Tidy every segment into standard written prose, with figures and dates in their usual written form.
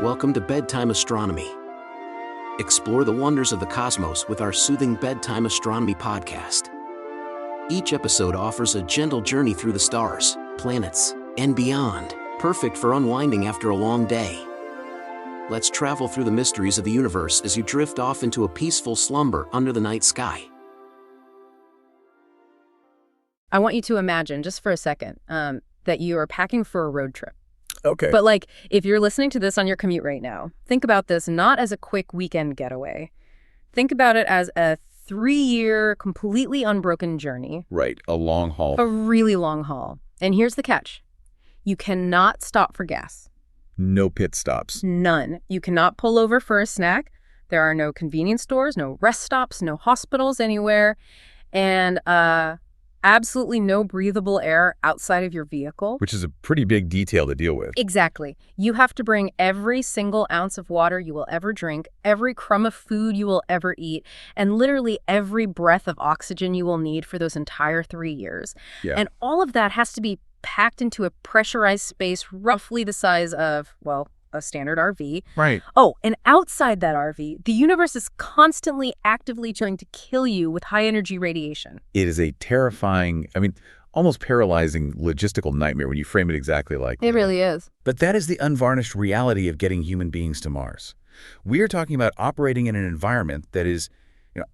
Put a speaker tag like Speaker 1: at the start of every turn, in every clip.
Speaker 1: Welcome to Bedtime Astronomy. Explore the wonders of the cosmos with our soothing Bedtime Astronomy podcast. Each episode offers a gentle journey through the stars, planets, and beyond, perfect for unwinding after a long day. Let's travel through the mysteries of the universe as you drift off into a peaceful slumber under the night sky.
Speaker 2: I want you to imagine, just for a second, that you are packing for a road trip.
Speaker 3: Okay.
Speaker 2: But if you're listening to this on your commute right now, think about this not as a quick weekend getaway. Think about it as a 3-year, completely unbroken journey.
Speaker 3: Right, a long haul.
Speaker 2: A really long haul. And here's the catch. You cannot stop for gas.
Speaker 3: No pit stops.
Speaker 2: None. You cannot pull over for a snack. There are no convenience stores, no rest stops, no hospitals anywhere. And absolutely no breathable air outside of your vehicle.
Speaker 3: Which is a pretty big detail to deal with.
Speaker 2: Exactly. You have to bring every single ounce of water you will ever drink, every crumb of food you will ever eat, and literally every breath of oxygen you will need for those entire 3 years.
Speaker 3: Yeah.
Speaker 2: And all of that has to be packed into a pressurized space roughly the size of, a standard RV.
Speaker 3: Right.
Speaker 2: Oh, and outside that RV, the universe is constantly actively trying to kill you with high-energy radiation.
Speaker 3: It is a terrifying, almost paralyzing logistical nightmare when you frame it exactly like that.
Speaker 2: It really is.
Speaker 3: But that is the unvarnished reality of getting human beings to Mars. We are talking about operating in an environment that is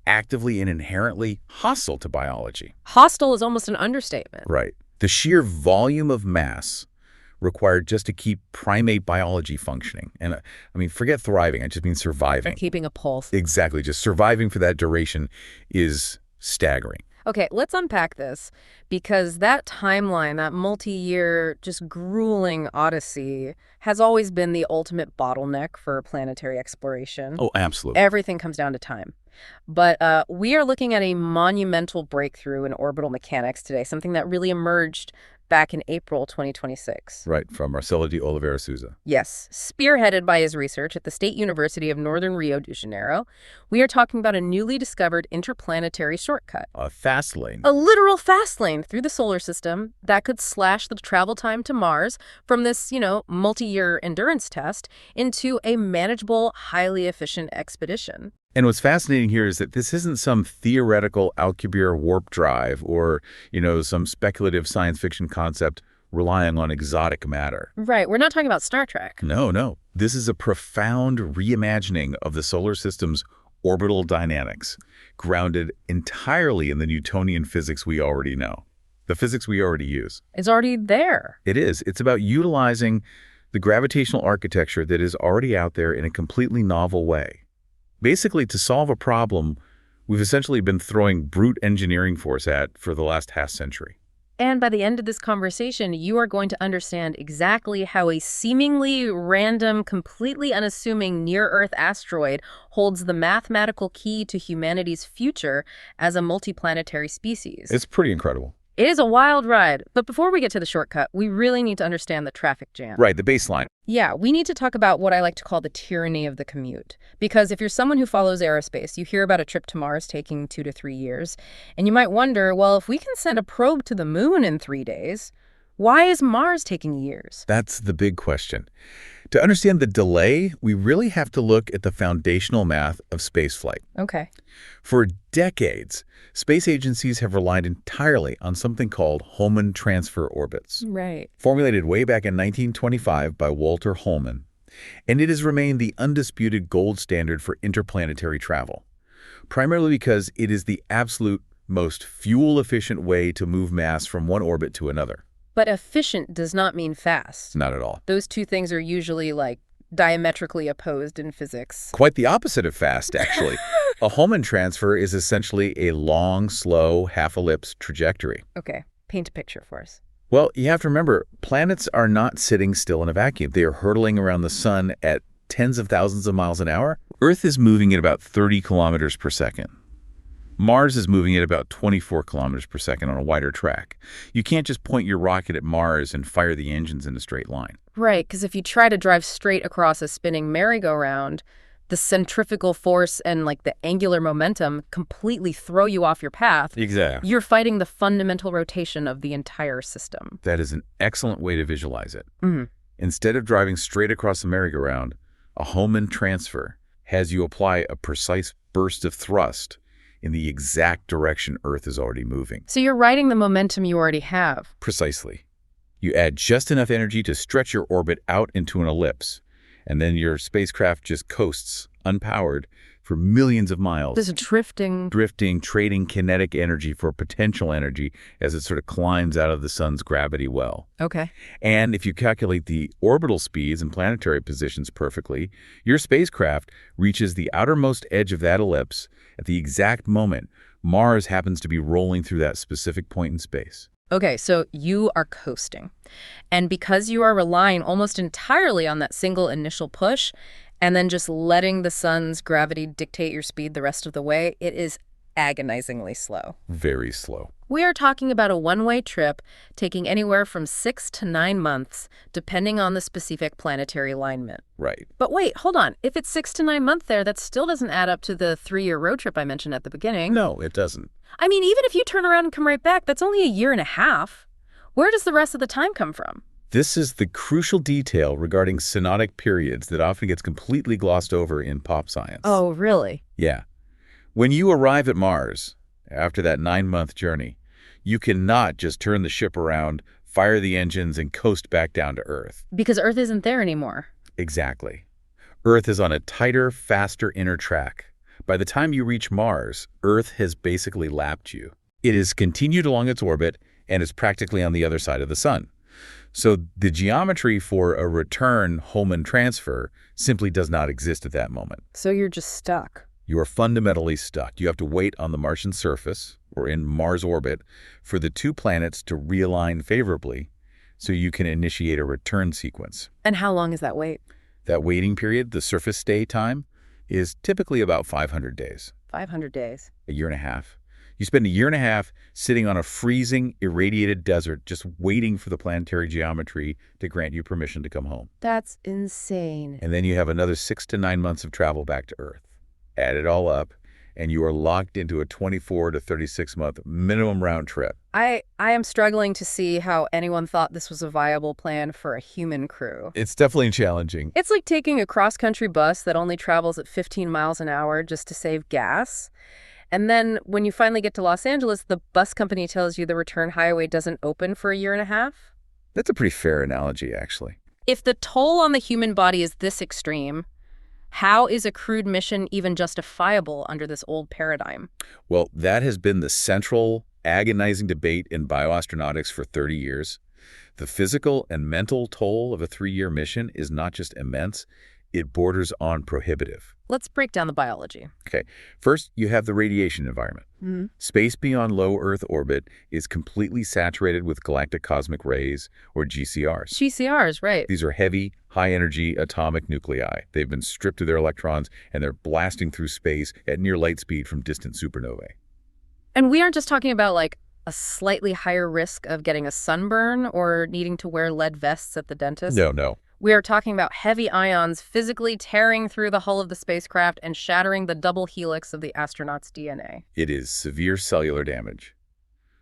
Speaker 3: actively and inherently hostile to biology.
Speaker 2: Hostile is almost an understatement.
Speaker 3: Right. The sheer volume of mass required just to keep primate biology functioning. And forget thriving, I just mean surviving.
Speaker 2: Keeping a pulse.
Speaker 3: Exactly. Just surviving for that duration is staggering.
Speaker 2: Okay, let's unpack this, because that timeline, that multi-year, just grueling odyssey, has always been the ultimate bottleneck for planetary exploration.
Speaker 3: Oh, absolutely.
Speaker 2: Everything comes down to time. But we are looking at a monumental breakthrough in orbital mechanics today, something that really emerged back in April 2026.
Speaker 3: Right, from Marcelo de Oliveira Souza.
Speaker 2: Yes, spearheaded by his research at the State University of Northern Rio de Janeiro, we are talking about a newly discovered interplanetary shortcut.
Speaker 3: A fast lane.
Speaker 2: A literal fast lane through the solar system that could slash the travel time to Mars from this, multi-year endurance test into a manageable, highly efficient expedition.
Speaker 3: And what's fascinating here is that this isn't some theoretical Alcubierre warp drive or, some speculative science fiction concept relying on exotic matter.
Speaker 2: Right. We're not talking about Star Trek.
Speaker 3: No. This is a profound reimagining of the solar system's orbital dynamics, grounded entirely in the Newtonian physics we already know, the physics we already use.
Speaker 2: It's already there.
Speaker 3: It is. It's about utilizing the gravitational architecture that is already out there in a completely novel way. Basically, to solve a problem we've essentially been throwing brute engineering force at for the last half-century.
Speaker 2: And by the end of this conversation, you are going to understand exactly how a seemingly random, completely unassuming near-Earth asteroid holds the mathematical key to humanity's future as a multiplanetary species.
Speaker 3: It's pretty incredible.
Speaker 2: It is a wild ride. But before we get to the shortcut, we really need to understand the traffic jam.
Speaker 3: Right, the baseline.
Speaker 2: Yeah, we need to talk about what I like to call the tyranny of the commute. Because if you're someone who follows aerospace, you hear about a trip to Mars taking 2 to 3 years. And you might wonder, well, if we can send a probe to the moon in 3 days, why is Mars taking years?
Speaker 3: That's the big question. To understand the delay, we really have to look at the foundational math of spaceflight.
Speaker 2: Okay.
Speaker 3: For decades, space agencies have relied entirely on something called Hohmann transfer orbits.
Speaker 2: Right.
Speaker 3: Formulated way back in 1925 by Walter Hohmann. And it has remained the undisputed gold standard for interplanetary travel, primarily because it is the absolute most fuel-efficient way to move mass from one orbit to another.
Speaker 2: But efficient does not mean fast.
Speaker 3: Not at all.
Speaker 2: Those two things are usually, diametrically opposed in physics.
Speaker 3: Quite the opposite of fast, actually. A Hohmann transfer is essentially a long, slow, half-ellipse trajectory.
Speaker 2: Okay, paint a picture for us.
Speaker 3: Well, you have to remember, planets are not sitting still in a vacuum. They are hurtling around the sun at tens of thousands of miles an hour. Earth is moving at about 30 kilometers per second. Mars is moving at about 24 kilometers per second on a wider track. You can't just point your rocket at Mars and fire the engines in a straight line.
Speaker 2: Right, because if you try to drive straight across a spinning merry-go-round, the centrifugal force and the angular momentum completely throw you off your path.
Speaker 3: Exactly.
Speaker 2: You're fighting the fundamental rotation of the entire system.
Speaker 3: That is an excellent way to visualize it.
Speaker 2: Mm-hmm.
Speaker 3: Instead of driving straight across the merry-go-round, A Hohmann transfer has you apply a precise burst of thrust in the exact direction Earth is already moving.
Speaker 2: So you're riding the momentum you already have.
Speaker 3: Precisely. You add just enough energy to stretch your orbit out into an ellipse, and then your spacecraft just coasts, unpowered, for millions of miles.
Speaker 2: This drifting,
Speaker 3: Trading kinetic energy for potential energy as it sort of climbs out of the sun's gravity well.
Speaker 2: Okay.
Speaker 3: And if you calculate the orbital speeds and planetary positions perfectly, your spacecraft reaches the outermost edge of that ellipse at the exact moment Mars happens to be rolling through that specific point in space.
Speaker 2: Okay, so you are coasting. And because you are relying almost entirely on that single initial push, and then just letting the sun's gravity dictate your speed the rest of the way, it is agonizingly slow.
Speaker 3: Very slow.
Speaker 2: We are talking about a one-way trip taking anywhere from 6 to 9 months, depending on the specific planetary alignment.
Speaker 3: Right.
Speaker 2: But wait, hold on. If it's 6 to 9 months there, that still doesn't add up to the 3-year road trip I mentioned at the beginning.
Speaker 3: No, it doesn't.
Speaker 2: I mean, even if you turn around and come right back, that's only a year and a half. Where does the rest of the time come from?
Speaker 3: This is the crucial detail regarding synodic periods that often gets completely glossed over in pop science.
Speaker 2: Oh, really?
Speaker 3: Yeah. When you arrive at Mars, after that 9-month journey, you cannot just turn the ship around, fire the engines, and coast back down to Earth.
Speaker 2: Because Earth isn't there anymore.
Speaker 3: Exactly. Earth is on a tighter, faster inner track. By the time you reach Mars, Earth has basically lapped you. It has continued along its orbit and is practically on the other side of the sun. So the geometry for a return Hohmann transfer simply does not exist at that moment.
Speaker 2: So you're just stuck.
Speaker 3: You are fundamentally stuck. You have to wait on the Martian surface, or in Mars orbit, for the two planets to realign favorably so you can initiate a return sequence.
Speaker 2: And how long is that wait?
Speaker 3: That waiting period, the surface stay time, is typically about 500 days.
Speaker 2: 500 days.
Speaker 3: A year and a half. You spend a year and a half sitting on a freezing, irradiated desert just waiting for the planetary geometry to grant you permission to come home.
Speaker 2: That's insane.
Speaker 3: And then you have another 6 to 9 months of travel back to Earth. Add it all up, and you are locked into a 24 to 36-month minimum round trip.
Speaker 2: I am struggling to see how anyone thought this was a viable plan for a human crew.
Speaker 3: It's definitely challenging.
Speaker 2: It's like taking a cross-country bus that only travels at 15 miles an hour just to save gas. And then when you finally get to Los Angeles, the bus company tells you the return highway doesn't open for a year and a half.
Speaker 3: That's a pretty fair analogy, actually.
Speaker 2: If the toll on the human body is this extreme, how is a crewed mission even justifiable under this old paradigm?
Speaker 3: Well, that has been the central, agonizing debate in bioastronautics for 30 years. The physical and mental toll of a 3-year mission is not just immense, it borders on prohibitive.
Speaker 2: Let's break down the biology.
Speaker 3: Okay. First, you have the radiation environment.
Speaker 2: Mm-hmm.
Speaker 3: Space beyond low Earth orbit is completely saturated with galactic cosmic rays, or GCRs.
Speaker 2: GCRs, right.
Speaker 3: These are heavy, high-energy atomic nuclei. They've been stripped of their electrons, and they're blasting through space at near light speed from distant supernovae.
Speaker 2: And we aren't just talking about, like, a slightly higher risk of getting a sunburn or needing to wear lead vests at the dentist.
Speaker 3: No.
Speaker 2: We are talking about heavy ions physically tearing through the hull of the spacecraft and shattering the double helix of the astronaut's DNA.
Speaker 3: It is severe cellular damage.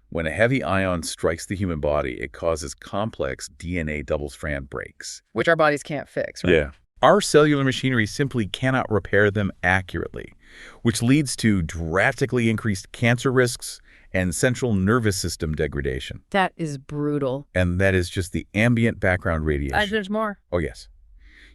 Speaker 3: When a heavy ion strikes the human body, it causes complex DNA double-strand breaks.
Speaker 2: Which our bodies can't fix, right?
Speaker 3: Yeah. Our cellular machinery simply cannot repair them accurately, which leads to drastically increased cancer risks and central nervous system degradation.
Speaker 2: That is brutal.
Speaker 3: And that is just the ambient background radiation.
Speaker 2: There's more.
Speaker 3: Oh, yes.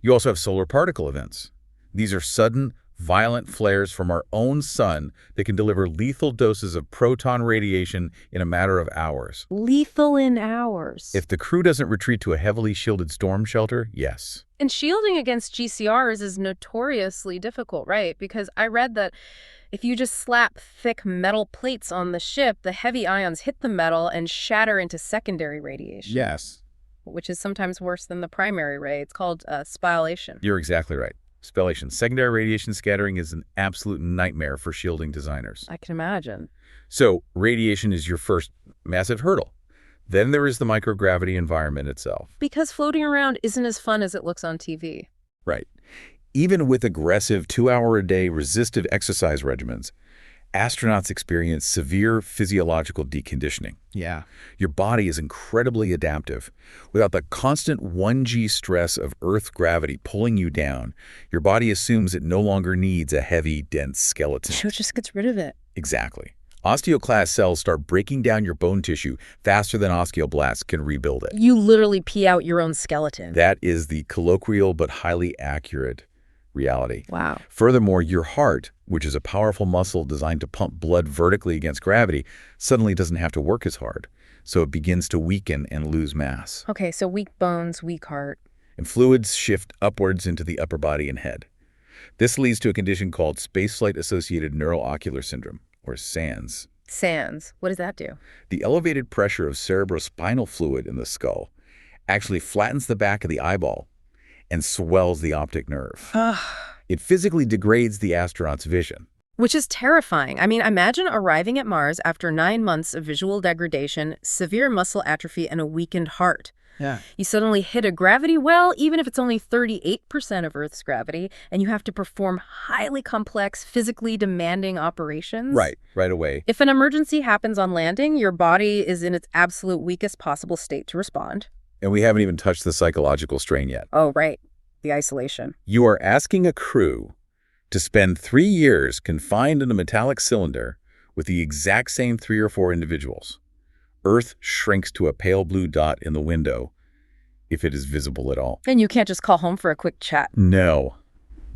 Speaker 3: You also have solar particle events. These are sudden, violent flares from our own sun that can deliver lethal doses of proton radiation in a matter of hours.
Speaker 2: Lethal in hours.
Speaker 3: If the crew doesn't retreat to a heavily shielded storm shelter, yes.
Speaker 2: And shielding against GCRs is notoriously difficult, right? Because I read that if you just slap thick metal plates on the ship, the heavy ions hit the metal and shatter into secondary radiation.
Speaker 3: Yes.
Speaker 2: Which is sometimes worse than the primary ray. It's called spallation.
Speaker 3: You're exactly right. Spallation. Secondary radiation scattering is an absolute nightmare for shielding designers.
Speaker 2: I can imagine.
Speaker 3: So radiation is your first massive hurdle. Then there is the microgravity environment itself.
Speaker 2: Because floating around isn't as fun as it looks on TV.
Speaker 3: Right. Even with aggressive 2-hour-a-day resistive exercise regimens, Astronauts experience severe physiological deconditioning.
Speaker 4: Yeah.
Speaker 3: Your body is incredibly adaptive. Without the constant 1G stress of Earth gravity pulling you down, your body assumes it no longer needs a heavy, dense skeleton.
Speaker 2: So it just gets rid of it.
Speaker 3: Exactly. Osteoclast cells start breaking down your bone tissue faster than osteoblasts can rebuild it.
Speaker 2: You literally pee out your own skeleton.
Speaker 3: That is the colloquial but highly accurate reality.
Speaker 2: Wow.
Speaker 3: Furthermore, your heart, which is a powerful muscle designed to pump blood vertically against gravity, suddenly doesn't have to work as hard. So it begins to weaken and lose mass.
Speaker 2: Okay, so weak bones, weak heart.
Speaker 3: And fluids shift upwards into the upper body and head. This leads to a condition called spaceflight-associated neuroocular syndrome, or SANS.
Speaker 2: SANS. What does that do?
Speaker 3: The elevated pressure of cerebrospinal fluid in the skull actually flattens the back of the eyeball and swells the optic nerve. It physically degrades the astronaut's vision.
Speaker 2: Which is terrifying. I mean, imagine arriving at Mars after 9 months of visual degradation, severe muscle atrophy, and a weakened heart.
Speaker 4: Yeah.
Speaker 2: You suddenly hit a gravity well, even if it's only 38% of Earth's gravity, and you have to perform highly complex, physically demanding operations.
Speaker 3: Right away.
Speaker 2: If an emergency happens on landing, your body is in its absolute weakest possible state to respond.
Speaker 3: And we haven't even touched the psychological strain yet.
Speaker 2: Oh, right. The isolation.
Speaker 3: You are asking a crew to spend 3 years confined in a metallic cylinder with the exact same 3 or 4 individuals. Earth shrinks to a pale blue dot in the window, if it is visible at all.
Speaker 2: And you can't just call home for a quick chat.
Speaker 3: No.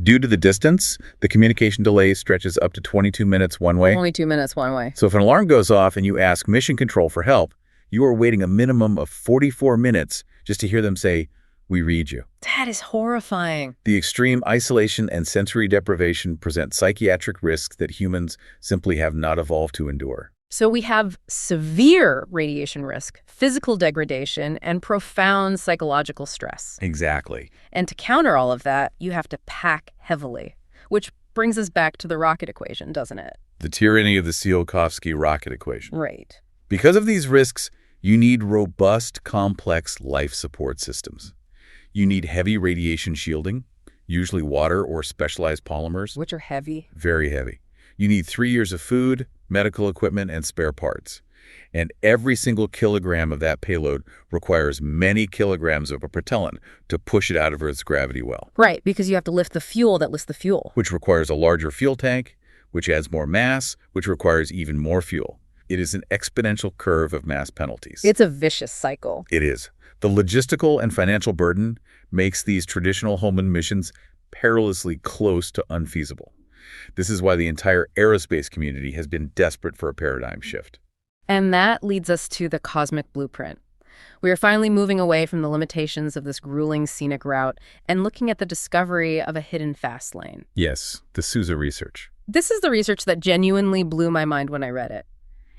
Speaker 3: Due to the distance, the communication delay stretches up to 22 minutes one way.
Speaker 2: Only 2 minutes one way.
Speaker 3: So if an alarm goes off and you ask Mission Control for help, you are waiting a minimum of 44 minutes just to hear them say, "We read you."
Speaker 2: That is horrifying.
Speaker 3: The extreme isolation and sensory deprivation present psychiatric risks that humans simply have not evolved to endure.
Speaker 2: So we have severe radiation risk, physical degradation, and profound psychological stress.
Speaker 3: Exactly.
Speaker 2: And to counter all of that, you have to pack heavily, which brings us back to the rocket equation, doesn't it?
Speaker 3: The tyranny of the Tsiolkovsky rocket equation.
Speaker 2: Right.
Speaker 3: Because of these risks, you need robust, complex life support systems. You need heavy radiation shielding, usually water or specialized polymers.
Speaker 2: Which are heavy.
Speaker 3: Very heavy. You need 3 years of food, medical equipment, and spare parts. And every single kilogram of that payload requires many kilograms of a propellant to push it out of Earth's gravity well.
Speaker 2: Right, because you have to lift the fuel that lifts the fuel.
Speaker 3: Which requires a larger fuel tank, which adds more mass, which requires even more fuel. It is an exponential curve of mass penalties.
Speaker 2: It's a vicious cycle.
Speaker 3: It is. The logistical and financial burden makes these traditional Hohmann missions perilously close to unfeasible. This is why the entire aerospace community has been desperate for a paradigm shift.
Speaker 2: And that leads us to the cosmic blueprint. We are finally moving away from the limitations of this grueling scenic route and looking at the discovery of a hidden fast lane.
Speaker 3: Yes, the Sousa research.
Speaker 2: This is the research that genuinely blew my mind when I read it.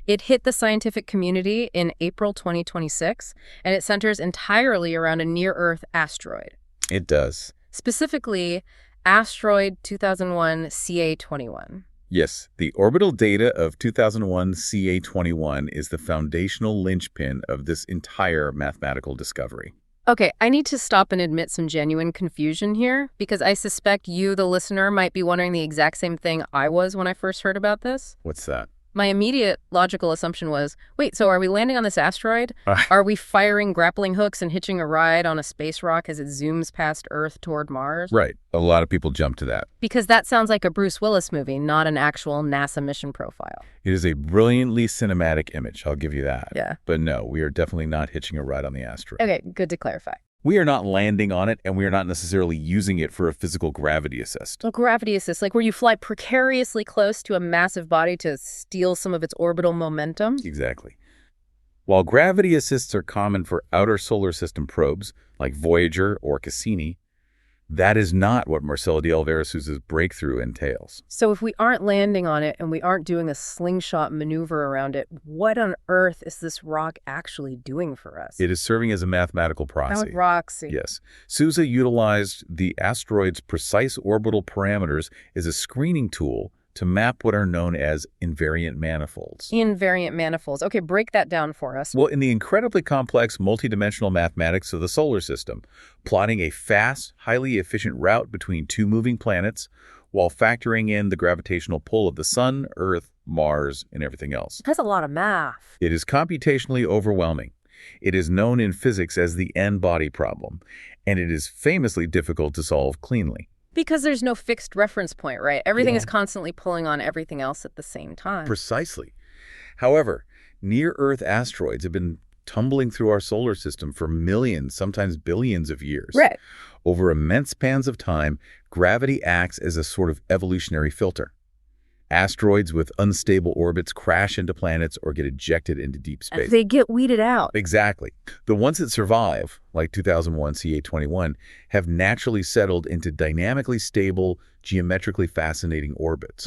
Speaker 2: It hit the scientific community in April 2026, and it centers entirely around a near-Earth asteroid.
Speaker 3: It does.
Speaker 2: Specifically, asteroid 2001 CA21.
Speaker 3: Yes, the orbital data of 2001 CA21 is the foundational linchpin of this entire mathematical discovery.
Speaker 2: Okay, I need to stop and admit some genuine confusion here, because I suspect you, the listener, might be wondering the exact same thing I was when I first heard about this.
Speaker 3: What's that?
Speaker 2: My immediate logical assumption was, wait, so are we landing on this asteroid? Are we firing grappling hooks and hitching a ride on a space rock as it zooms past Earth toward Mars?
Speaker 3: Right. A lot of people jump to that.
Speaker 2: Because that sounds like a Bruce Willis movie, not an actual NASA mission profile.
Speaker 3: It is a brilliantly cinematic image, I'll give you that.
Speaker 2: Yeah.
Speaker 3: But no, we are definitely not hitching a ride on the asteroid.
Speaker 2: Okay, good to clarify.
Speaker 3: We are not landing on it, and we are not necessarily using it for a physical gravity assist.
Speaker 2: Well, gravity assist, like where you fly precariously close to a massive body to steal some of its orbital momentum?
Speaker 3: Exactly. While gravity assists are common for outer solar system probes, like Voyager or Cassini, that is not what Marcelo de Alvarez's breakthrough entails.
Speaker 2: So if we aren't landing on it and we aren't doing a slingshot maneuver around it, what on earth is this rock actually doing for us?
Speaker 3: It is serving as a mathematical proxy.
Speaker 2: Proxy.
Speaker 3: Yes. Sousa utilized the asteroid's precise orbital parameters as a screening tool to map what are known as invariant manifolds.
Speaker 2: Invariant manifolds. Okay, break that down for us.
Speaker 3: Well, in the incredibly complex multidimensional mathematics of the solar system, plotting a fast, highly efficient route between two moving planets while factoring in the gravitational pull of the Sun, Earth, Mars, and everything else.
Speaker 2: That's a lot of math.
Speaker 3: It is computationally overwhelming. It is known in physics as the n-body problem, and it is famously difficult to solve cleanly.
Speaker 2: Because there's no fixed reference point, right? Everything is constantly pulling on everything else at the same time.
Speaker 3: Precisely. However, near-Earth asteroids have been tumbling through our solar system for millions, sometimes billions of years.
Speaker 2: Right.
Speaker 3: Over immense spans of time, gravity acts as a sort of evolutionary filter. Asteroids with unstable orbits crash into planets or get ejected into deep space.
Speaker 2: They get weeded out.
Speaker 3: Exactly. The ones that survive, like 2001 CA21, have naturally settled into dynamically stable, geometrically fascinating orbits.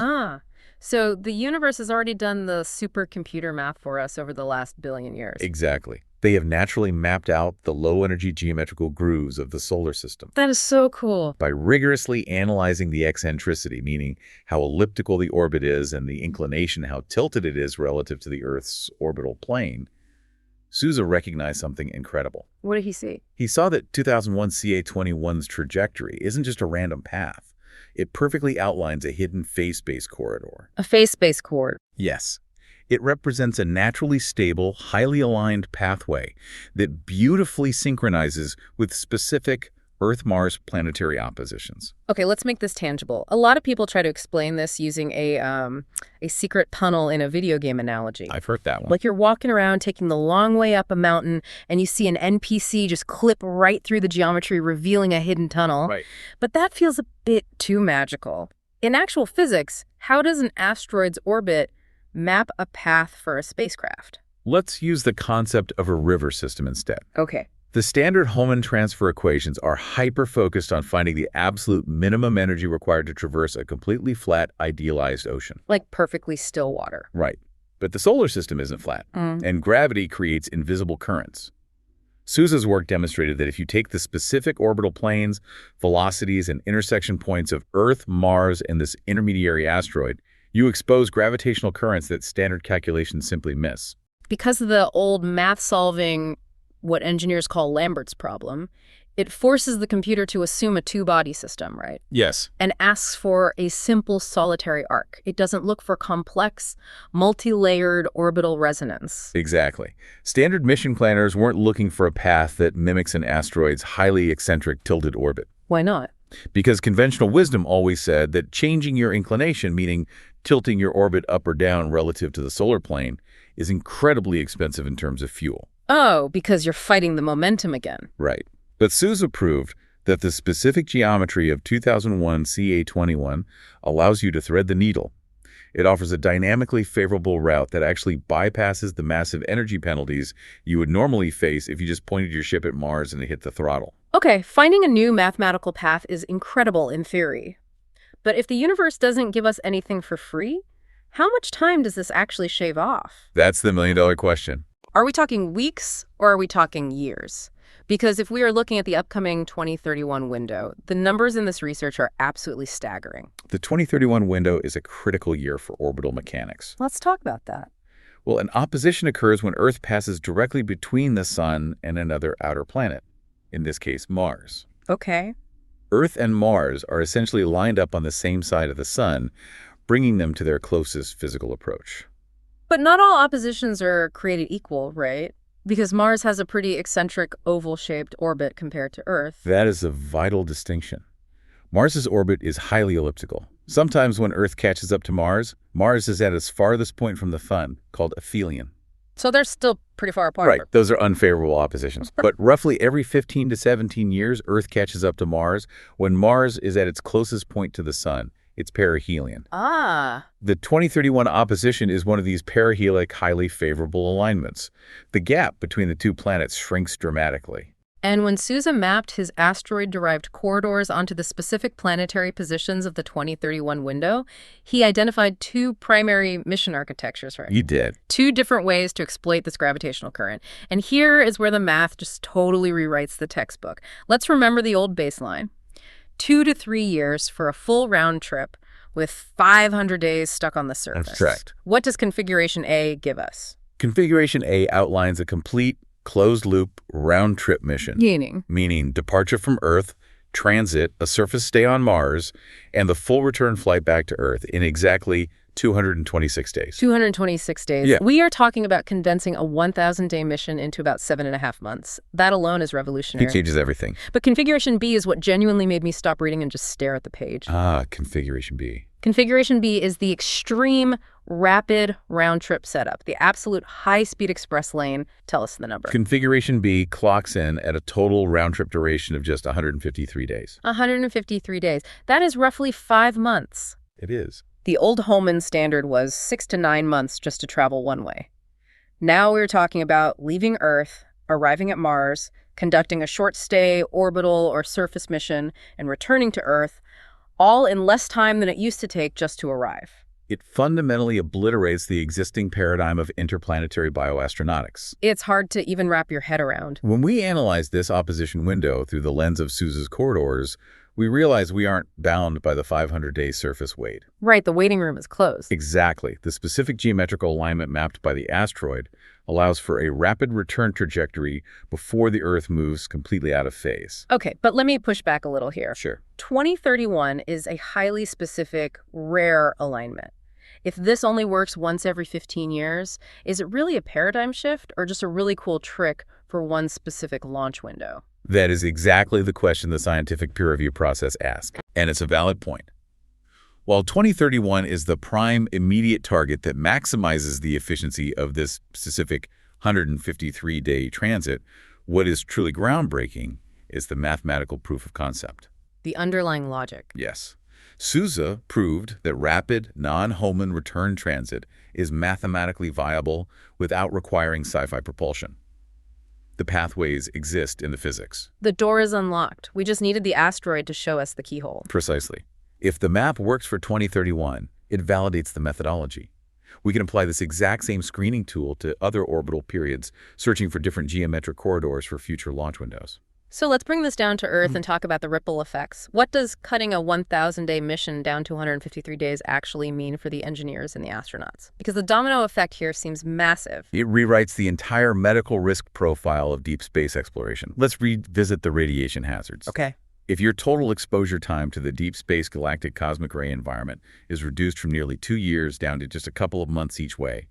Speaker 2: So the universe has already done the supercomputer math for us over the last billion years.
Speaker 3: Exactly. They have naturally mapped out the low-energy geometrical grooves of the solar system.
Speaker 2: That is so cool.
Speaker 3: By rigorously analyzing the eccentricity, meaning how elliptical the orbit is, and the inclination, how tilted it is relative to the Earth's orbital plane, Sousa recognized something incredible.
Speaker 2: What did he see?
Speaker 3: He saw that 2001 CA21's trajectory isn't just a random path. It perfectly outlines a hidden phase-space corridor.
Speaker 2: A phase-space corridor.
Speaker 3: Yes. It represents a naturally stable, highly aligned pathway that beautifully synchronizes with specific Earth-Mars planetary oppositions.
Speaker 2: Okay, let's make this tangible. A lot of people try to explain this using a secret tunnel in a video game analogy.
Speaker 3: I've heard that one.
Speaker 2: Like you're walking around taking the long way up a mountain and you see an NPC just clip right through the geometry, revealing a hidden tunnel.
Speaker 3: Right.
Speaker 2: But that feels a bit too magical. In actual physics, how does an asteroid's orbit map a path for a spacecraft?
Speaker 3: Let's use the concept of a river system instead.
Speaker 2: Okay.
Speaker 3: The standard Hohmann transfer equations are hyper-focused on finding the absolute minimum energy required to traverse a completely flat, idealized ocean.
Speaker 2: Like perfectly still water.
Speaker 3: Right. But the solar system isn't flat, and gravity creates invisible currents. Sousa's work demonstrated that if you take the specific orbital planes, velocities, and intersection points of Earth, Mars, and this intermediary asteroid, you expose gravitational currents that standard calculations simply miss.
Speaker 2: Because of the old math-solving, what engineers call Lambert's problem, it forces the computer to assume a two-body system, right?
Speaker 3: Yes.
Speaker 2: And asks for a simple solitary arc. It doesn't look for complex, multi-layered orbital resonance.
Speaker 3: Exactly. Standard mission planners weren't looking for a path that mimics an asteroid's highly eccentric tilted orbit.
Speaker 2: Why not?
Speaker 3: Because conventional wisdom always said that changing your inclination, meaning tilting your orbit up or down relative to the solar plane, is incredibly expensive in terms of fuel.
Speaker 2: Oh, because you're fighting the momentum again.
Speaker 3: Right. But Sousa proved that the specific geometry of 2001 CA21 allows you to thread the needle. It offers a dynamically favorable route that actually bypasses the massive energy penalties you would normally face if you just pointed your ship at Mars and hit the throttle.
Speaker 2: Okay, finding a new mathematical path is incredible in theory. But if the universe doesn't give us anything for free, how much time does this actually shave off?
Speaker 3: That's the million-dollar question.
Speaker 2: Are we talking weeks or are we talking years? Because if we are looking at the upcoming 2031 window, the numbers in this research are absolutely staggering.
Speaker 3: The 2031 window is a critical year for orbital mechanics.
Speaker 2: Let's talk about that.
Speaker 3: Well, an opposition occurs when Earth passes directly between the Sun and another outer planet, in this case, Mars.
Speaker 2: Okay.
Speaker 3: Earth and Mars are essentially lined up on the same side of the Sun, bringing them to their closest physical approach.
Speaker 2: But not all oppositions are created equal, right? Because Mars has a pretty eccentric oval-shaped orbit compared to Earth.
Speaker 3: That is a vital distinction. Mars's orbit is highly elliptical. Sometimes when Earth catches up to Mars, Mars is at its farthest point from the Sun, called aphelion.
Speaker 2: So they're still pretty far apart.
Speaker 3: Right. Those are unfavorable oppositions. But roughly every 15 to 17 years, Earth catches up to Mars when Mars is at its closest point to the Sun. It's perihelion. The 2031 opposition is one of these perihelic, highly favorable alignments. The gap between the two planets shrinks dramatically.
Speaker 2: And when Sousa mapped his asteroid-derived corridors onto the specific planetary positions of the 2031 window, he identified two primary mission architectures, right?
Speaker 3: He did.
Speaker 2: Two different ways to exploit this gravitational current. And here is where the math just totally rewrites the textbook. Let's remember the old baseline. 2 to 3 years for a full round trip with 500 days stuck on the surface.
Speaker 3: That's correct.
Speaker 2: What does Configuration A give us?
Speaker 3: Configuration A outlines a complete, closed-loop, round-trip mission. Meaning departure from Earth, transit, a surface stay on Mars, and the full return flight back to Earth in exactly 226 days.
Speaker 2: 226 days.
Speaker 3: Yeah.
Speaker 2: We are talking about condensing a 1,000-day mission into about 7.5 months. That alone is revolutionary.
Speaker 3: It changes everything.
Speaker 2: But Configuration B is what genuinely made me stop reading and just stare at the page.
Speaker 3: Configuration B.
Speaker 2: Configuration B is the extreme, rapid round-trip setup, the absolute high-speed express lane. Tell us the number.
Speaker 3: Configuration B clocks in at a total round-trip duration of just 153 days.
Speaker 2: 153 days. That is roughly 5 months.
Speaker 3: It is.
Speaker 2: The old Holman standard was 6 to 9 months just to travel one way. Now we're talking about leaving Earth, arriving at Mars, conducting a short-stay orbital or surface mission, and returning to Earth, all in less time than it used to take just to arrive.
Speaker 3: It fundamentally obliterates the existing paradigm of interplanetary bioastronautics.
Speaker 2: It's hard to even wrap your head around.
Speaker 3: When we analyze this opposition window through the lens of Sousa's corridors, we realize we aren't bound by the 500-day surface wait.
Speaker 2: Right, the waiting room is closed.
Speaker 3: Exactly. The specific geometrical alignment mapped by the asteroid allows for a rapid return trajectory before the Earth moves completely out of phase.
Speaker 2: Okay, but let me push back a little here.
Speaker 3: Sure.
Speaker 2: 2031 is a highly specific, rare alignment. If this only works once every 15 years, is it really a paradigm shift or just a really cool trick for one specific launch window?
Speaker 3: That is exactly the question the scientific peer review process asks, and it's a valid point. While 2031 is the prime immediate target that maximizes the efficiency of this specific 153-day transit, what is truly groundbreaking is the mathematical proof of concept.
Speaker 2: The underlying logic.
Speaker 3: Yes. Sousa proved that rapid, non-Hohmann return transit is mathematically viable without requiring sci-fi propulsion. The pathways exist in the physics.
Speaker 2: The door is unlocked. We just needed the asteroid to show us the keyhole.
Speaker 3: Precisely. If the map works for 2031, it validates the methodology. We can apply this exact same screening tool to other orbital periods, searching for different geometric corridors for future launch windows.
Speaker 2: So let's bring this down to Earth and talk about the ripple effects. What does cutting a 1,000-day mission down to 153 days actually mean for the engineers and the astronauts? Because the domino effect here seems massive.
Speaker 3: It rewrites the entire medical risk profile of deep space exploration. Let's revisit the radiation hazards.
Speaker 2: Okay.
Speaker 3: If your total exposure time to the deep space galactic cosmic ray environment is reduced from nearly 2 years down to just a couple of months each way,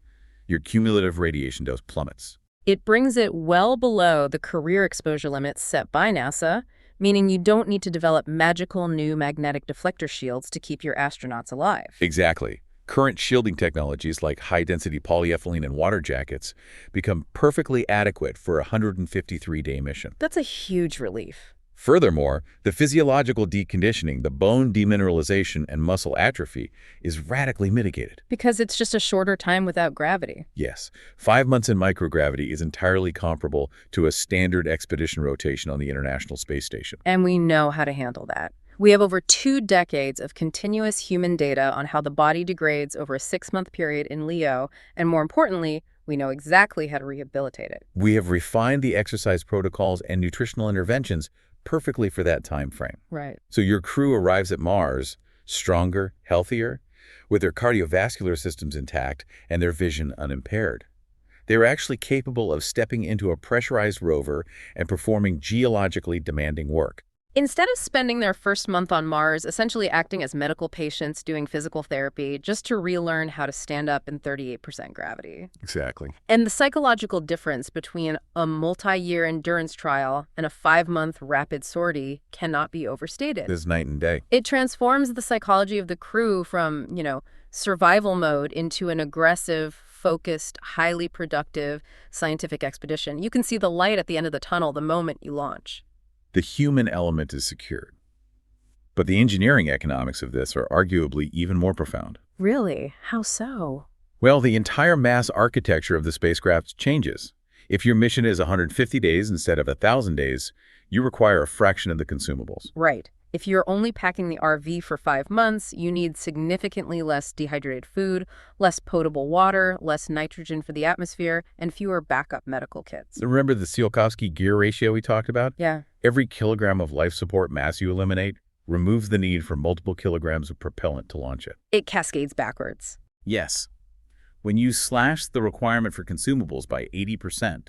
Speaker 3: your cumulative radiation dose plummets.
Speaker 2: It brings it well below the career exposure limits set by NASA, meaning you don't need to develop magical new magnetic deflector shields to keep your astronauts alive.
Speaker 3: Exactly. Current shielding technologies like high-density polyethylene and water jackets become perfectly adequate for a 153-day mission.
Speaker 2: That's a huge relief.
Speaker 3: Furthermore, the physiological deconditioning, the bone demineralization, and muscle atrophy is radically mitigated.
Speaker 2: Because it's just a shorter time without gravity.
Speaker 3: Yes, 5 months in microgravity is entirely comparable to a standard expedition rotation on the International Space Station.
Speaker 2: And we know how to handle that. We have over 2 decades of continuous human data on how the body degrades over a 6-month period in LEO, and more importantly, we know exactly how to rehabilitate it.
Speaker 3: We have refined the exercise protocols and nutritional interventions perfectly for that time frame.
Speaker 2: Right.
Speaker 3: So your crew arrives at Mars stronger, healthier, with their cardiovascular systems intact and their vision unimpaired. They're actually capable of stepping into a pressurized rover and performing geologically demanding work.
Speaker 2: Instead of spending their first month on Mars essentially acting as medical patients doing physical therapy just to relearn how to stand up in 38% gravity.
Speaker 3: Exactly.
Speaker 2: And the psychological difference between a multi-year endurance trial and a 5-month rapid sortie cannot be overstated.
Speaker 3: This night and day.
Speaker 2: It transforms the psychology of the crew from, survival mode into an aggressive, focused, highly productive scientific expedition. You can see the light at the end of the tunnel the moment you launch.
Speaker 3: The human element is secured. But the engineering economics of this are arguably even more profound.
Speaker 2: Really? How so?
Speaker 3: Well, the entire mass architecture of the spacecraft changes. If your mission is 150 days instead of 1,000 days, you require a fraction of the consumables.
Speaker 2: Right. If you're only packing the RV for 5 months, you need significantly less dehydrated food, less potable water, less nitrogen for the atmosphere, and fewer backup medical kits.
Speaker 3: Remember the Tsiolkovsky gear ratio we talked about?
Speaker 2: Yeah.
Speaker 3: Every kilogram of life support mass you eliminate removes the need for multiple kilograms of propellant to launch it.
Speaker 2: It cascades backwards.
Speaker 3: Yes. When you slash the requirement for consumables by 80%,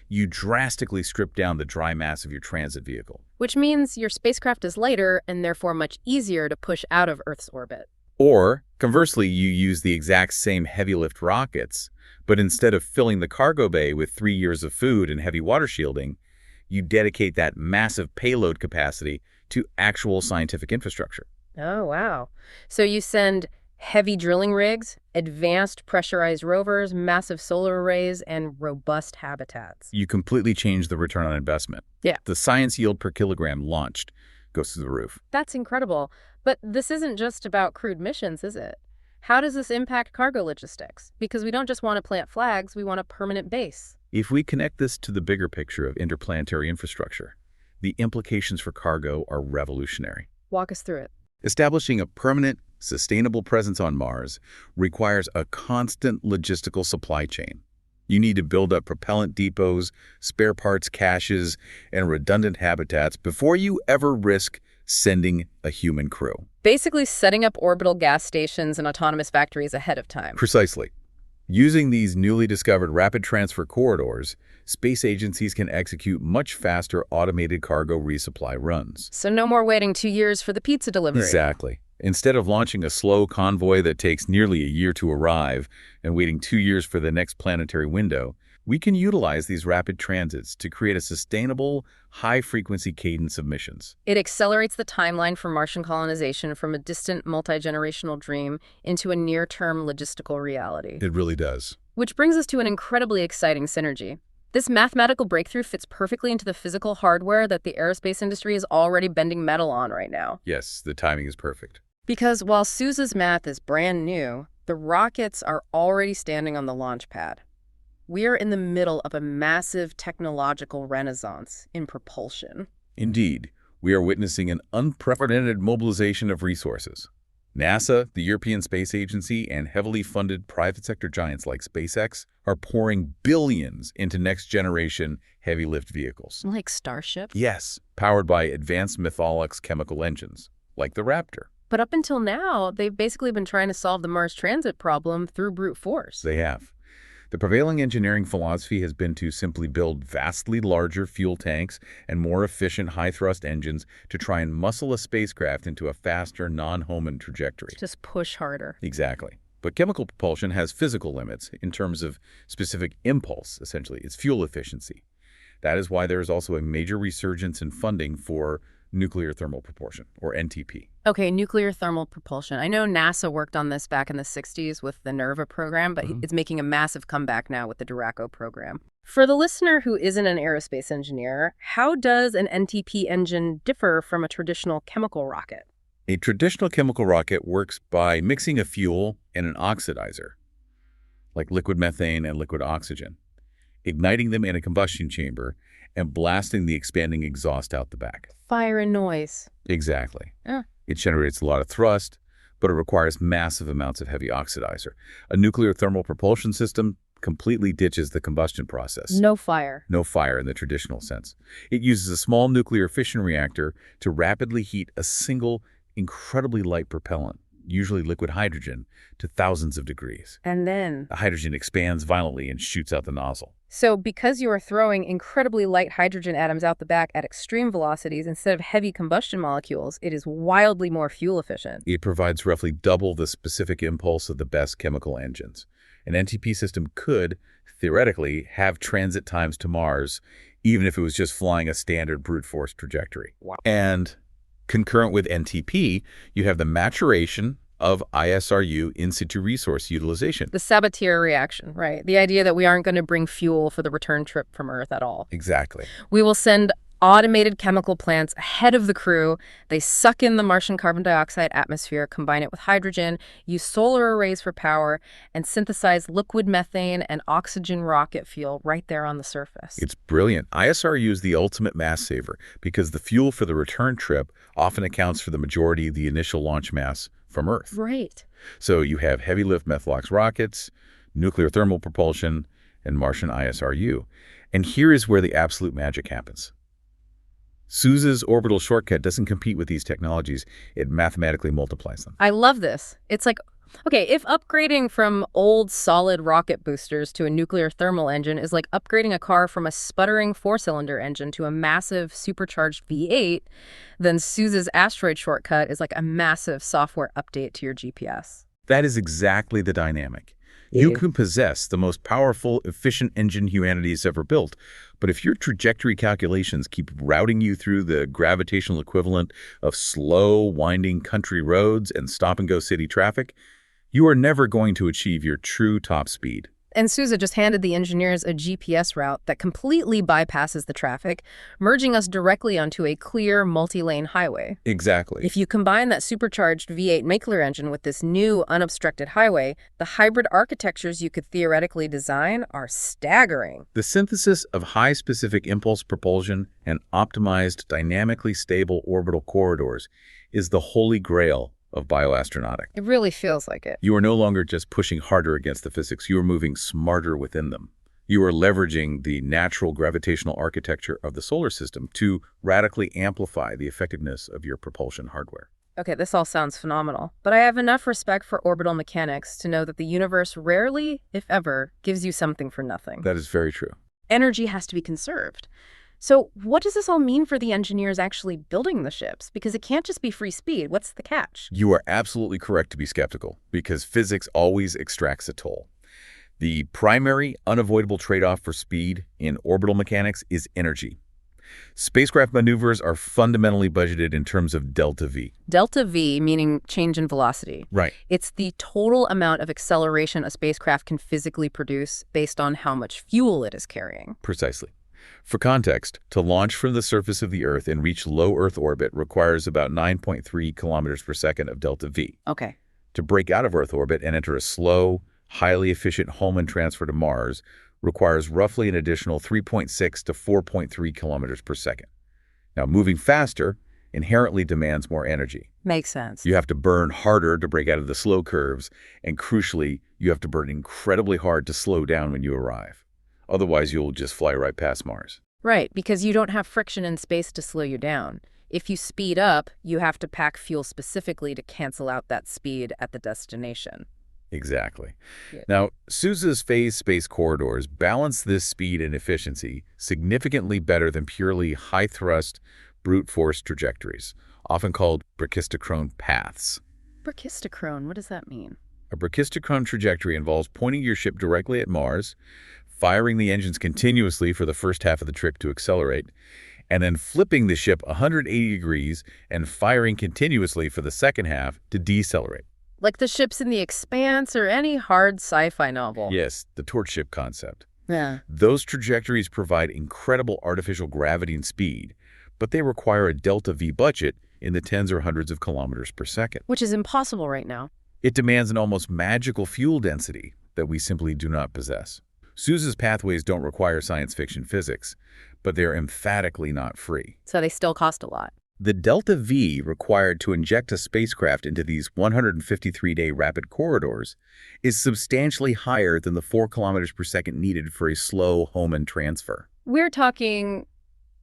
Speaker 3: you drastically strip down the dry mass of your transit vehicle.
Speaker 2: Which means your spacecraft is lighter and therefore much easier to push out of Earth's orbit.
Speaker 3: Or, conversely, you use the exact same heavy-lift rockets, but instead of filling the cargo bay with 3 years of food and heavy water shielding, you dedicate that massive payload capacity to actual scientific infrastructure.
Speaker 2: Oh, wow. So you send heavy drilling rigs, advanced pressurized rovers, massive solar arrays, and robust habitats.
Speaker 3: You completely change the return on investment.
Speaker 2: Yeah.
Speaker 3: The science yield per kilogram launched goes through the roof.
Speaker 2: That's incredible. But this isn't just about crewed missions, is it? How does this impact cargo logistics? Because we don't just want to plant flags, we want a permanent base.
Speaker 3: If we connect this to the bigger picture of interplanetary infrastructure, the implications for cargo are revolutionary.
Speaker 2: Walk us through it.
Speaker 3: Establishing a permanent, sustainable presence on Mars requires a constant logistical supply chain. You need to build up propellant depots, spare parts caches, and redundant habitats before you ever risk sending a human crew.
Speaker 2: Basically setting up orbital gas stations and autonomous factories ahead of time.
Speaker 3: Precisely. Using these newly discovered rapid transfer corridors, space agencies can execute much faster automated cargo resupply runs.
Speaker 2: So no more waiting 2 years for the pizza delivery.
Speaker 3: Exactly. Instead of launching a slow convoy that takes nearly a year to arrive and waiting 2 years for the next planetary window, we can utilize these rapid transits to create a sustainable, high-frequency cadence of missions.
Speaker 2: It accelerates the timeline for Martian colonization from a distant multi-generational dream into a near-term logistical reality.
Speaker 3: It really does.
Speaker 2: Which brings us to an incredibly exciting synergy. This mathematical breakthrough fits perfectly into the physical hardware that the aerospace industry is already bending metal on right now.
Speaker 3: Yes, the timing is perfect.
Speaker 2: Because while Suze's math is brand new, the rockets are already standing on the launch pad. We are in the middle of a massive technological renaissance in propulsion.
Speaker 3: Indeed, we are witnessing an unprecedented mobilization of resources. NASA, the European Space Agency, and heavily funded private sector giants like SpaceX are pouring billions into next-generation heavy-lift vehicles.
Speaker 2: Like Starship?
Speaker 3: Yes, powered by advanced Mytholox chemical engines, like the Raptor.
Speaker 2: But up until now, they've basically been trying to solve the Mars transit problem through brute force.
Speaker 3: They have. The prevailing engineering philosophy has been to simply build vastly larger fuel tanks and more efficient high-thrust engines to try and muscle a spacecraft into a faster, non-Hohmann trajectory.
Speaker 2: Just push harder.
Speaker 3: Exactly. But chemical propulsion has physical limits in terms of specific impulse, essentially. It's fuel efficiency. That is why there is also a major resurgence in funding for nuclear thermal propulsion, or NTP.
Speaker 2: Okay, nuclear thermal propulsion. I know NASA worked on this back in the 60s with the NERVA program, but it's making a massive comeback now with the Duraco program. For the listener who isn't an aerospace engineer, how does an NTP engine differ from a traditional chemical rocket?
Speaker 3: A traditional chemical rocket works by mixing a fuel and an oxidizer, like liquid methane and liquid oxygen, igniting them in a combustion chamber, and blasting the expanding exhaust out the back.
Speaker 2: Fire and noise.
Speaker 3: Exactly. It generates a lot of thrust, but it requires massive amounts of heavy oxidizer. A nuclear thermal propulsion system completely ditches the combustion process.
Speaker 2: No fire.
Speaker 3: No fire in the traditional sense. It uses a small nuclear fission reactor to rapidly heat a single, incredibly light propellant, usually liquid hydrogen, to thousands of degrees.
Speaker 2: And then?
Speaker 3: The hydrogen expands violently and shoots out the nozzle.
Speaker 2: So because you are throwing incredibly light hydrogen atoms out the back at extreme velocities instead of heavy combustion molecules, it is wildly more fuel efficient.
Speaker 3: It provides roughly double the specific impulse of the best chemical engines. An NTP system could, theoretically, have transit times to Mars, even if it was just flying a standard brute force trajectory.
Speaker 2: Wow.
Speaker 3: And concurrent with NTP, you have the maturation of ISRU in situ resource utilization.
Speaker 2: The Sabatier reaction, right? The idea that we aren't going to bring fuel for the return trip from Earth at all.
Speaker 3: Exactly.
Speaker 2: We will send automated chemical plants ahead of the crew. They suck in the Martian carbon dioxide atmosphere, combine it with hydrogen, use solar arrays for power, and synthesize liquid methane and oxygen rocket fuel right there on the surface.
Speaker 3: It's brilliant. ISRU is the ultimate mass saver because the fuel for the return trip often accounts for the majority of the initial launch mass from Earth.
Speaker 2: Right.
Speaker 3: So you have heavy lift Metalox rockets, nuclear thermal propulsion, and Martian ISRU. And here is where the absolute magic happens. Suze's orbital shortcut doesn't compete with these technologies. It mathematically multiplies them.
Speaker 2: I love this. It's like Okay, if upgrading from old solid rocket boosters to a nuclear thermal engine is like upgrading a car from a sputtering four-cylinder engine to a massive supercharged V8, then Suze's asteroid shortcut is like a massive software update to your GPS.
Speaker 3: That is exactly the dynamic. You
Speaker 2: Yeah.
Speaker 3: can possess the most powerful, efficient engine humanity has ever built, but if your trajectory calculations keep routing you through the gravitational equivalent of slow, winding country roads and stop-and-go city traffic, you are never going to achieve your true top speed.
Speaker 2: And Suze just handed the engineers a GPS route that completely bypasses the traffic, merging us directly onto a clear, multi-lane highway.
Speaker 3: Exactly.
Speaker 2: If you combine that supercharged V8 nuclear engine with this new, unobstructed highway, the hybrid architectures you could theoretically design are staggering.
Speaker 3: The synthesis of high specific impulse propulsion and optimized, dynamically stable orbital corridors is the holy grail of bioastronautic.
Speaker 2: It really feels like it.
Speaker 3: You are no longer just pushing harder against the physics, you are moving smarter within them. You are leveraging the natural gravitational architecture of the solar system to radically amplify the effectiveness of your propulsion hardware.
Speaker 2: Okay, this all sounds phenomenal, but I have enough respect for orbital mechanics to know that the universe rarely, if ever, gives you something for nothing.
Speaker 3: That is very true.
Speaker 2: Energy has to be conserved. So what does this all mean for the engineers actually building the ships? Because it can't just be free speed. What's the catch?
Speaker 3: You are absolutely correct to be skeptical, because physics always extracts a toll. The primary, unavoidable trade-off for speed in orbital mechanics is energy. Spacecraft maneuvers are fundamentally budgeted in terms of delta V.
Speaker 2: Delta V, meaning change in velocity.
Speaker 3: Right.
Speaker 2: It's the total amount of acceleration a spacecraft can physically produce based on how much fuel it is carrying.
Speaker 3: Precisely. For context, to launch from the surface of the Earth and reach low Earth orbit requires about 9.3 kilometers per second of delta V.
Speaker 2: Okay.
Speaker 3: To break out of Earth orbit and enter a slow, highly efficient Hohmann transfer to Mars requires roughly an additional 3.6 to 4.3 kilometers per second. Now, moving faster inherently demands more energy.
Speaker 2: Makes sense.
Speaker 3: You have to burn harder to break out of the slow curves, and crucially, you have to burn incredibly hard to slow down when you arrive. Otherwise, you'll just fly right past Mars.
Speaker 2: Right, because you don't have friction in space to slow you down. If you speed up, you have to pack fuel specifically to cancel out that speed at the destination.
Speaker 3: Exactly.
Speaker 2: Yeah.
Speaker 3: Now, Suze's phase space corridors balance this speed and efficiency significantly better than purely high-thrust, brute force trajectories, often called brachistochrone paths.
Speaker 2: Brachistochrone, what does that mean?
Speaker 3: A brachistochrone trajectory involves pointing your ship directly at Mars, firing the engines continuously for the first half of the trip to accelerate, and then flipping the ship 180 degrees and firing continuously for the second half to decelerate.
Speaker 2: Like the ships in The Expanse or any hard sci-fi novel.
Speaker 3: Yes, the torch ship concept.
Speaker 2: Yeah.
Speaker 3: Those trajectories provide incredible artificial gravity and speed, but they require a delta V budget in the tens or hundreds of kilometers per second.
Speaker 2: Which is impossible right now.
Speaker 3: It demands an almost magical fuel density that we simply do not possess. Suze's pathways don't require science fiction physics, but they're emphatically not free.
Speaker 2: So they still cost a lot.
Speaker 3: The delta V required to inject a spacecraft into these 153-day rapid corridors is substantially higher than the 4 kilometers per second needed for a slow Hohmann transfer.
Speaker 2: We're talking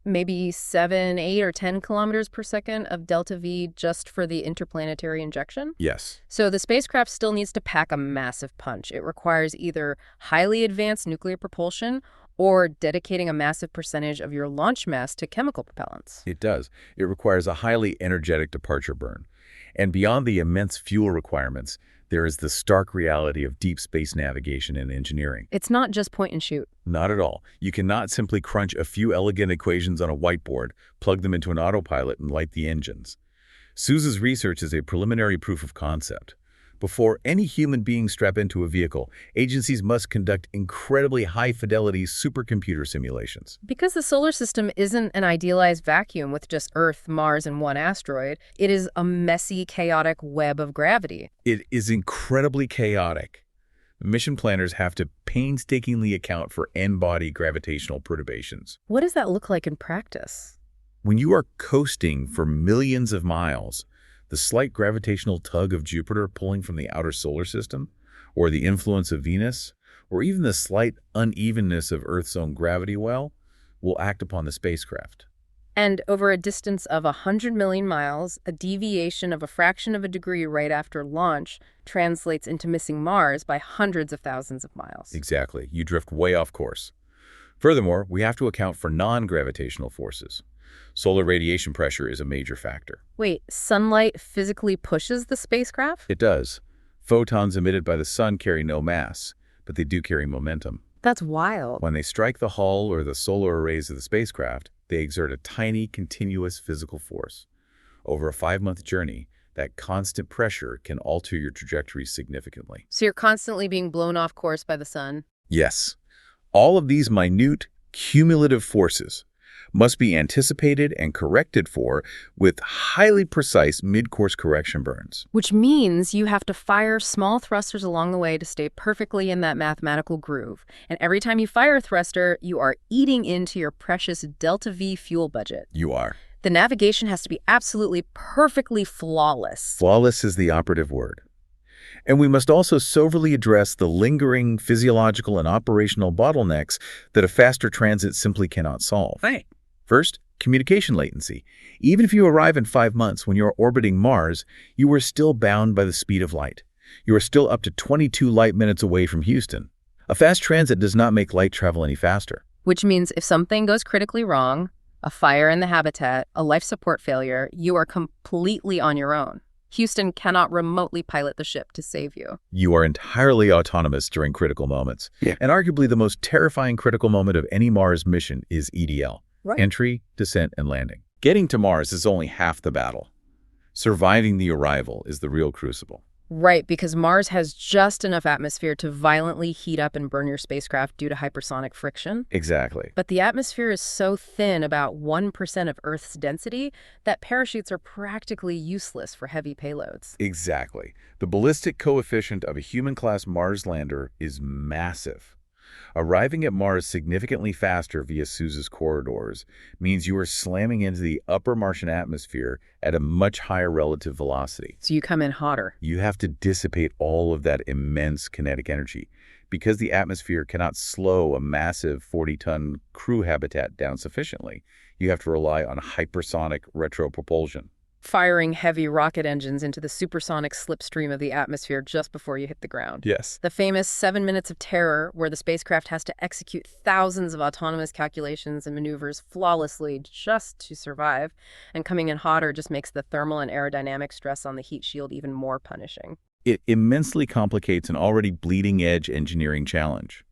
Speaker 2: maybe 7, 8, or 10 kilometers per second of delta V just for the interplanetary injection?
Speaker 3: Yes.
Speaker 2: So the spacecraft still needs to pack a massive punch. It requires either highly advanced nuclear propulsion or dedicating a massive percentage of your launch mass to chemical propellants.
Speaker 3: It does. It requires a highly energetic departure burn. And beyond the immense fuel requirements, there is the stark reality of deep space navigation and engineering.
Speaker 2: It's not just point and shoot.
Speaker 3: Not at all. You cannot simply crunch a few elegant equations on a whiteboard, plug them into an autopilot, and light the engines. Suze's research is a preliminary proof of concept. Before any human being strap into a vehicle, agencies must conduct incredibly high-fidelity supercomputer simulations.
Speaker 2: Because the solar system isn't an idealized vacuum with just Earth, Mars, and one asteroid, it is a messy, chaotic web of gravity.
Speaker 3: It is incredibly chaotic. Mission planners have to painstakingly account for n-body gravitational perturbations.
Speaker 2: What does that look like in practice?
Speaker 3: When you are coasting for millions of miles, the slight gravitational tug of Jupiter pulling from the outer solar system, or the influence of Venus, or even the slight unevenness of Earth's own gravity well, will act upon the spacecraft.
Speaker 2: And over a distance of 100 million miles, a deviation of a fraction of a degree right after launch translates into missing Mars by hundreds of thousands of miles.
Speaker 3: Exactly. You drift way off course. Furthermore, we have to account for non-gravitational forces. Solar radiation pressure is a major factor.
Speaker 2: Wait, sunlight physically pushes the spacecraft?
Speaker 3: It does. Photons emitted by the sun carry no mass, but they do carry momentum.
Speaker 2: That's wild.
Speaker 3: When they strike the hull or the solar arrays of the spacecraft, they exert a tiny, continuous physical force. Over a 5-month journey, that constant pressure can alter your trajectory significantly.
Speaker 2: So you're constantly being blown off course by the sun?
Speaker 3: Yes. All of these minute, cumulative forces must be anticipated and corrected for with highly precise mid-course correction burns.
Speaker 2: Which means you have to fire small thrusters along the way to stay perfectly in that mathematical groove. And every time you fire a thruster, you are eating into your precious delta V fuel budget.
Speaker 3: You are.
Speaker 2: The navigation has to be absolutely perfectly flawless.
Speaker 3: Flawless is the operative word. And we must also soberly address the lingering physiological and operational bottlenecks that a faster transit simply cannot solve.
Speaker 2: Right.
Speaker 3: First, communication latency. Even if you arrive in 5 months when you're orbiting Mars, you are still bound by the speed of light. You are still up to 22 light minutes away from Houston. A fast transit does not make light travel any faster.
Speaker 2: Which means if something goes critically wrong, a fire in the habitat, a life support failure, you are completely on your own. Houston cannot remotely pilot the ship to save you.
Speaker 3: You are entirely autonomous during critical moments.
Speaker 2: Yeah.
Speaker 3: And arguably the most terrifying critical moment of any Mars mission is EDL.
Speaker 2: Right.
Speaker 3: Entry, descent, and landing. Getting to Mars is only half the battle. Surviving the arrival is the real crucible.
Speaker 2: Right, because Mars has just enough atmosphere to violently heat up and burn your spacecraft due to hypersonic friction.
Speaker 3: Exactly.
Speaker 2: But the atmosphere is so thin, about 1% of Earth's density, that parachutes are practically useless for heavy payloads.
Speaker 3: Exactly. The ballistic coefficient of a human-class Mars lander is massive. Arriving at Mars significantly faster via Suze's corridors means you are slamming into the upper Martian atmosphere at a much higher relative velocity.
Speaker 2: So you come in hotter.
Speaker 3: You have to dissipate all of that immense kinetic energy. Because the atmosphere cannot slow a massive 40-ton crew habitat down sufficiently, you have to rely on hypersonic retropropulsion.
Speaker 2: Firing heavy rocket engines into the supersonic slipstream of the atmosphere just before you hit the ground.
Speaker 3: Yes.
Speaker 2: The famous 7 minutes of terror, where the spacecraft has to execute thousands of autonomous calculations and maneuvers flawlessly just to survive, and coming in hotter just makes the thermal and aerodynamic stress on the heat shield even more punishing.
Speaker 3: It immensely complicates an already bleeding-edge engineering challenge.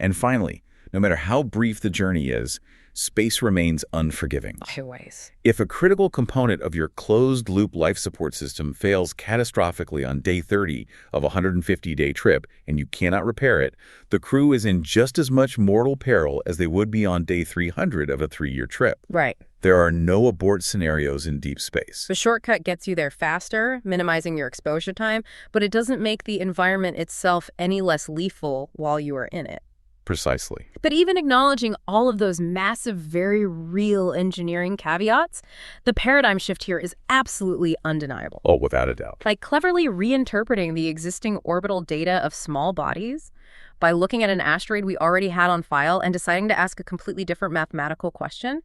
Speaker 3: And finally, no matter how brief the journey is, space remains unforgiving.
Speaker 2: Always.
Speaker 3: If a critical component of your closed-loop life support system fails catastrophically on day 30 of a 150-day trip and you cannot repair it, the crew is in just as much mortal peril as they would be on day 300 of a 3-year trip.
Speaker 2: Right.
Speaker 3: There are no abort scenarios in deep space.
Speaker 2: The shortcut gets you there faster, minimizing your exposure time, but it doesn't make the environment itself any less lethal while you are in it.
Speaker 3: Precisely.
Speaker 2: But even acknowledging all of those massive, very real engineering caveats, the paradigm shift here is absolutely undeniable.
Speaker 3: Oh, without a doubt.
Speaker 2: By cleverly reinterpreting the existing orbital data of small bodies, by looking at an asteroid we already had on file and deciding to ask a completely different mathematical question,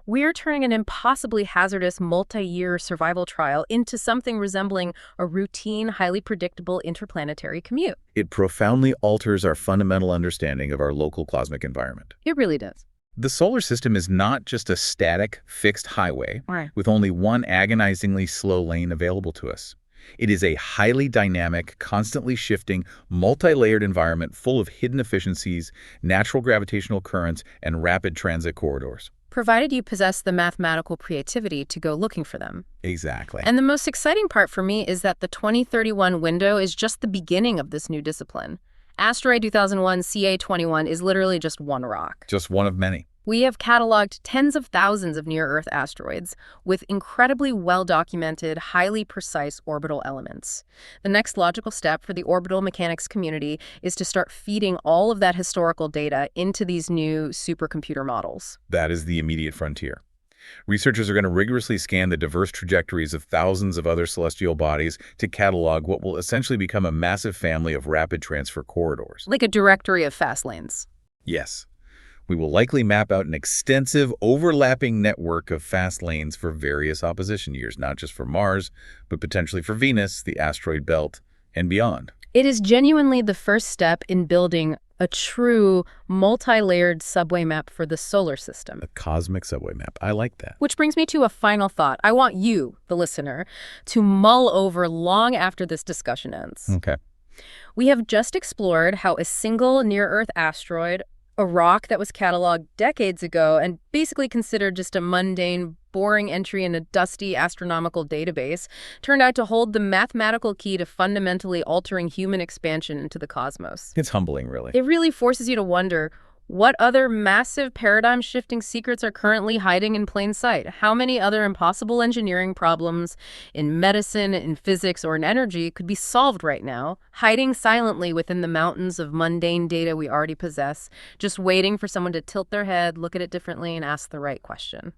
Speaker 2: we're turning an impossibly hazardous multi-year survival trial into something resembling a routine, highly predictable interplanetary commute.
Speaker 3: It profoundly alters our fundamental understanding of our local cosmic environment.
Speaker 2: It really does.
Speaker 3: The solar system is not just a static, fixed highway
Speaker 2: Right.
Speaker 3: with only one agonizingly slow lane available to us. It is a highly dynamic, constantly shifting, multi-layered environment full of hidden efficiencies, natural gravitational currents, and rapid transit corridors.
Speaker 2: Provided you possess the mathematical creativity to go looking for them.
Speaker 3: Exactly.
Speaker 2: And the most exciting part for me is that the 2031 window is just the beginning of this new discipline. Asteroid 2001 CA21 is literally just one rock.
Speaker 3: Just one of many.
Speaker 2: We have cataloged tens of thousands of near-Earth asteroids with incredibly well-documented, highly precise orbital elements. The next logical step for the orbital mechanics community is to start feeding all of that historical data into these new supercomputer models.
Speaker 3: That is the immediate frontier. Researchers are going to rigorously scan the diverse trajectories of thousands of other celestial bodies to catalog what will essentially become a massive family of rapid transfer corridors.
Speaker 2: Like a directory of fast lanes.
Speaker 3: Yes. We will likely map out an extensive, overlapping network of fast lanes for various opposition years, not just for Mars, but potentially for Venus, the asteroid belt, and beyond.
Speaker 2: It is genuinely the first step in building a true multi-layered subway map for the solar system.
Speaker 3: A cosmic subway map. I like that.
Speaker 2: Which brings me to a final thought. I want you, the listener, to mull over long after this discussion ends.
Speaker 3: Okay.
Speaker 2: We have just explored how a single near-Earth asteroid, a rock that was cataloged decades ago and basically considered just a mundane, boring entry in a dusty astronomical database, turned out to hold the mathematical key to fundamentally altering human expansion into the cosmos.
Speaker 3: It's humbling, really.
Speaker 2: It really forces you to wonder, what other massive paradigm-shifting secrets are currently hiding in plain sight? How many other impossible engineering problems in medicine, in physics, or in energy could be solved right now, hiding silently within the mountains of mundane data we already possess, just waiting for someone to tilt their head, look at it differently, and ask the right question?